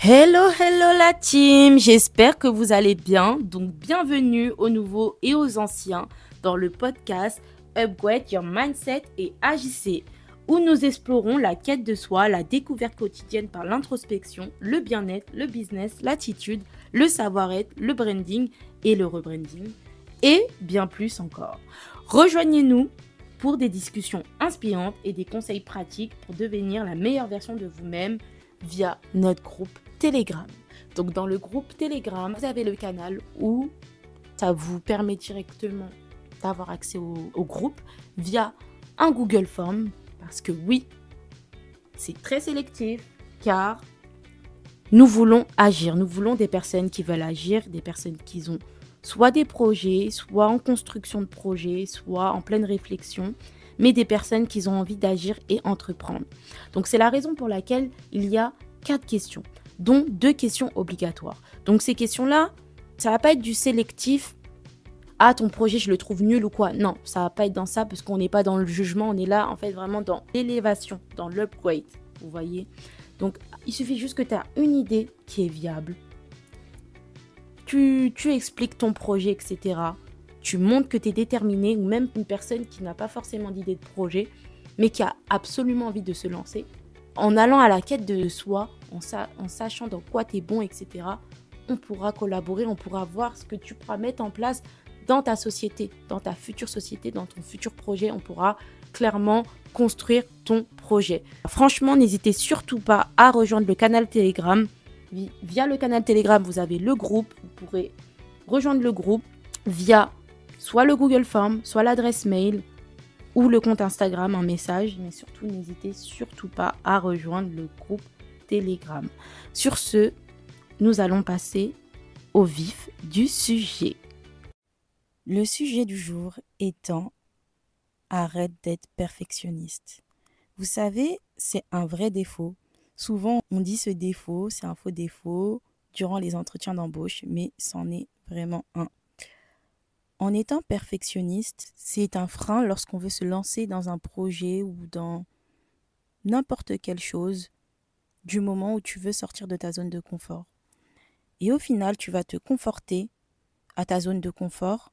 Hello, hello la team, j'espère que vous allez bien. Donc bienvenue aux nouveaux et aux anciens dans le podcast Upgrade Your Mindset et AJC, où nous explorons la quête de soi, la découverte quotidienne par l'introspection, le bien-être, le business, l'attitude, le savoir-être, le branding et le rebranding, et bien plus encore. Rejoignez-nous pour des discussions inspirantes et des conseils pratiques pour devenir la meilleure version de vous-même via notre groupe Telegram. Donc dans le groupe Telegram, vous avez le canal où ça vous permet directement d'avoir accès au groupe via un Google Form, parce que oui, c'est très sélectif, car nous voulons agir, nous voulons des personnes qui veulent agir, des personnes qui ont soit des projets, soit en construction de projets, soit en pleine réflexion, mais des personnes qui ont envie d'agir et entreprendre. Donc c'est la raison pour laquelle il y a 4 questions, dont 2 questions obligatoires. Donc ces questions-là, ça va pas être du sélectif. Ah, ton projet, je le trouve nul ou quoi. Non, ça va pas être dans ça parce qu'on n'est pas dans le jugement. On est là, en fait, vraiment dans l'élévation, dans l'upgrade. Vous voyez? Donc, il suffit juste que tu as une idée qui est viable. Tu expliques ton projet, etc. Tu montres que tu es déterminé, ou même une personne qui n'a pas forcément d'idée de projet, mais qui a absolument envie de se lancer. En allant à la quête de soi, en sachant dans quoi tu es bon, etc., on pourra collaborer, on pourra voir ce que tu pourras mettre en place dans ta société, dans ta future société, dans ton futur projet. On pourra clairement construire ton projet. Franchement, n'hésitez surtout pas à rejoindre le canal Telegram. Via le canal Telegram, vous avez le groupe. Vous pourrez rejoindre le groupe via soit le Google Form, soit l'adresse mail ou le compte Instagram, un message. Mais surtout, n'hésitez surtout pas à rejoindre le groupe Telegram. Sur ce, nous allons passer au vif du sujet. Le sujet du jour étant « Arrête d'être perfectionniste ». Vous savez, c'est un vrai défaut. Souvent, on dit ce défaut, c'est un faux défaut durant les entretiens d'embauche, mais c'en est vraiment un. En étant perfectionniste, c'est un frein lorsqu'on veut se lancer dans un projet ou dans n'importe quelle chose du moment où tu veux sortir de ta zone de confort. Et au final, tu vas te conforter à ta zone de confort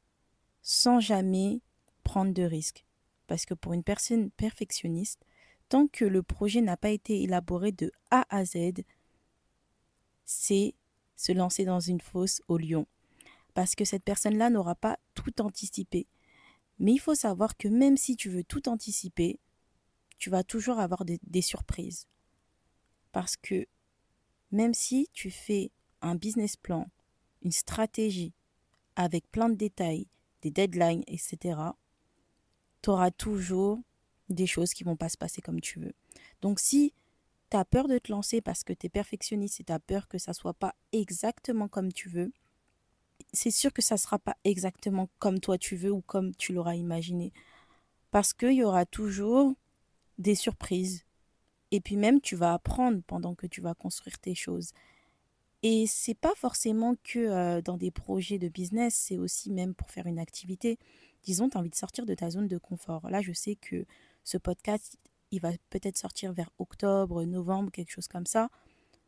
sans jamais prendre de risques. Parce que pour une personne perfectionniste, tant que le projet n'a pas été élaboré de A à Z, c'est se lancer dans une fosse au lion. Parce que cette personne-là n'aura pas tout anticipé. Mais il faut savoir que même si tu veux tout anticiper, tu vas toujours avoir des surprises. Parce que même si tu fais un business plan, une stratégie, avec plein de détails, des deadlines, etc., tu auras toujours des choses qui ne vont pas se passer comme tu veux. Donc si tu as peur de te lancer parce que tu es perfectionniste et tu as peur que ça ne soit pas exactement comme tu veux, c'est sûr que ça ne sera pas exactement comme toi tu veux ou comme tu l'auras imaginé. Parce qu'il y aura toujours des surprises. Et puis même, tu vas apprendre pendant que tu vas construire tes choses. Et c'est pas forcément que dans des projets de business, c'est aussi même pour faire une activité. Disons, tu as envie de sortir de ta zone de confort. Là, je sais que ce podcast, il va peut-être sortir vers octobre, novembre, quelque chose comme ça.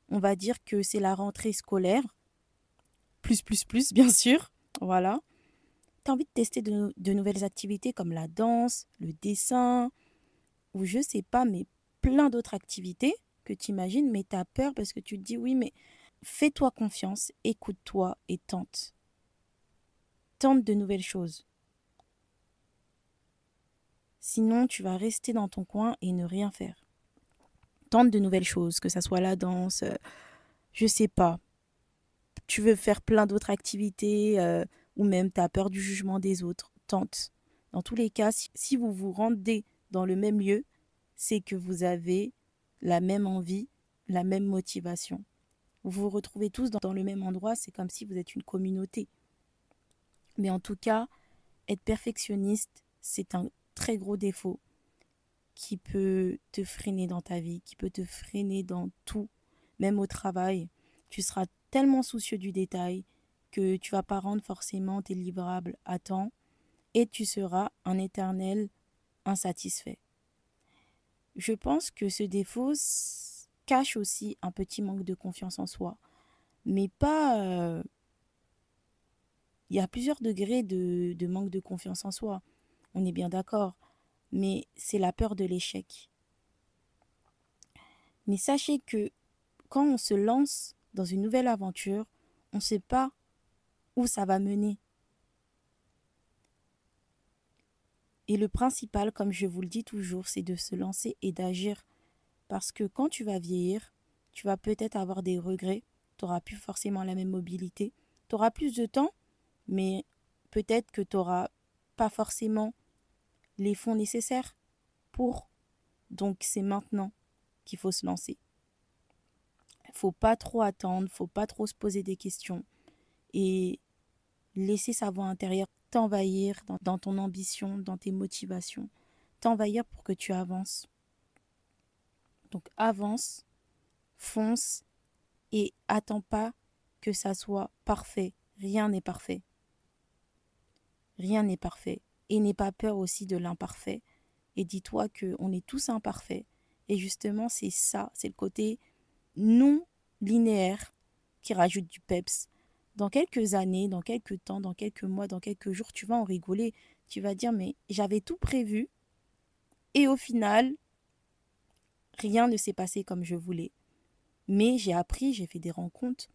On va dire que c'est la rentrée scolaire, bien sûr. Voilà. Tu as envie de tester de nouvelles activités comme la danse, le dessin, ou je sais pas, mais plein d'autres activités que tu imagines, mais tu as peur parce que tu te dis oui, mais fais-toi confiance, écoute-toi et tente. Tente de nouvelles choses. Sinon, tu vas rester dans ton coin et ne rien faire. Tente de nouvelles choses, que ça soit la danse, je sais pas. Tu veux faire plein d'autres activités ou même tu as peur du jugement des autres. Tente. Dans tous les cas, si vous vous rendez dans le même lieu, c'est que vous avez la même envie, la même motivation. Vous vous retrouvez tous dans le même endroit, c'est comme si vous êtes une communauté. Mais en tout cas, être perfectionniste, c'est un très gros défaut qui peut te freiner dans ta vie, qui peut te freiner dans tout, même au travail. Tu seras tellement soucieux du détail que tu vas pas rendre forcément tes livrables à temps et tu seras un éternel insatisfait. Je pense que ce défaut, cache aussi un petit manque de confiance en soi. Mais pas... Il y a plusieurs degrés de manque de confiance en soi. On est bien d'accord. Mais c'est la peur de l'échec. Mais sachez que quand on se lance dans une nouvelle aventure, on ne sait pas où ça va mener. Et le principal, comme je vous le dis toujours, c'est de se lancer et d'agir. Parce que quand tu vas vieillir, tu vas peut-être avoir des regrets. Tu n'auras plus forcément la même mobilité. Tu auras plus de temps, mais peut-être que tu n'auras pas forcément les fonds nécessaires pour. Donc c'est maintenant qu'il faut se lancer. Il ne faut pas trop attendre, il ne faut pas trop se poser des questions et laisser sa voix intérieure t'envahir dans ton ambition, dans tes motivations, t'envahir pour que tu avances. Donc avance, fonce et attends pas que ça soit parfait. Rien n'est parfait. Rien n'est parfait. Et n'aie pas peur aussi de l'imparfait. Et dis-toi qu'on est tous imparfaits. Et justement, c'est ça, c'est le côté non linéaire qui rajoute du peps. Dans quelques années, dans quelques temps, dans quelques mois, dans quelques jours, tu vas en rigoler. Tu vas dire, mais j'avais tout prévu. Et au final, rien ne s'est passé comme je voulais. Mais j'ai appris, j'ai fait des rencontres.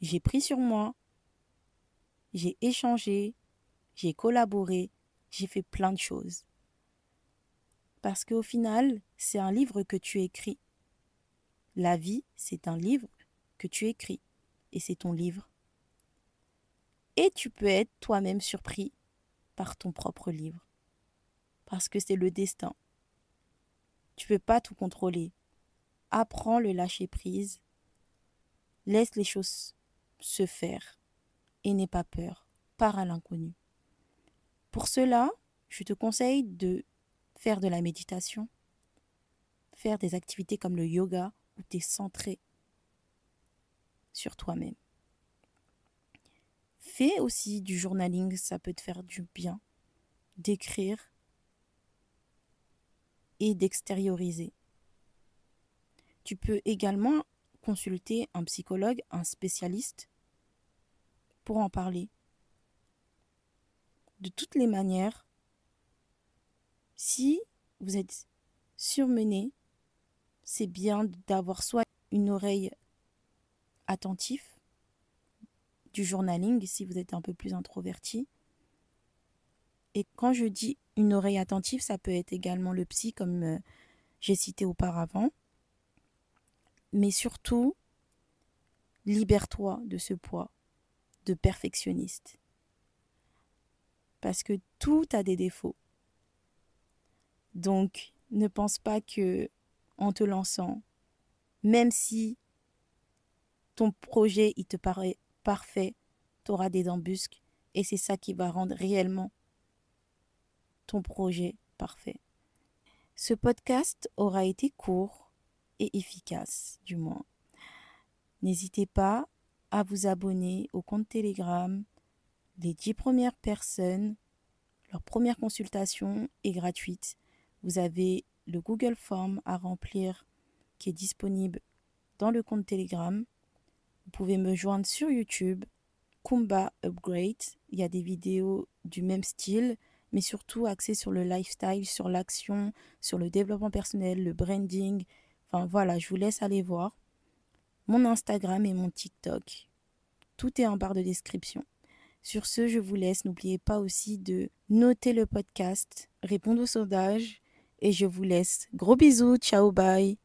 J'ai pris sur moi. J'ai échangé. J'ai collaboré. J'ai fait plein de choses. Parce qu'au final, c'est un livre que tu écris. La vie, c'est un livre que tu écris. Et c'est ton livre. Et tu peux être toi-même surpris par ton propre livre. Parce que c'est le destin. Tu ne peux pas tout contrôler. Apprends le lâcher-prise. Laisse les choses se faire. Et n'aie pas peur. Pars à l'inconnu. Pour cela, je te conseille de faire de la méditation. Faire des activités comme le yoga où tu es centré sur toi-même. Fais aussi du journaling, ça peut te faire du bien. D'écrire et d'extérioriser. Tu peux également consulter un psychologue, un spécialiste pour en parler. De toutes les manières, si vous êtes surmené, c'est bien d'avoir soit une oreille attentive, du journaling si vous êtes un peu plus introverti. Et quand je dis une oreille attentive, ça peut être également le psy comme j'ai cité auparavant. Mais surtout, libère-toi de ce poids de perfectionniste. Parce que tout a des défauts. Donc, ne pense pas que en te lançant, même si ton projet il te paraît parfait, tu auras des embûches et c'est ça qui va rendre réellement ton projet parfait. Ce podcast aura été court et efficace, du moins. N'hésitez pas à vous abonner au compte Telegram. Les 10 premières personnes, leur première consultation est gratuite. Vous avez le Google Form à remplir qui est disponible dans le compte Telegram. Vous pouvez me joindre sur YouTube, Kumba Upgrade. Il y a des vidéos du même style, mais surtout axées sur le lifestyle, sur l'action, sur le développement personnel, le branding. Enfin voilà, je vous laisse aller voir. Mon Instagram et mon TikTok. Tout est en barre de description. Sur ce, je vous laisse. N'oubliez pas aussi de noter le podcast, répondre au sondage et je vous laisse. Gros bisous, ciao, bye.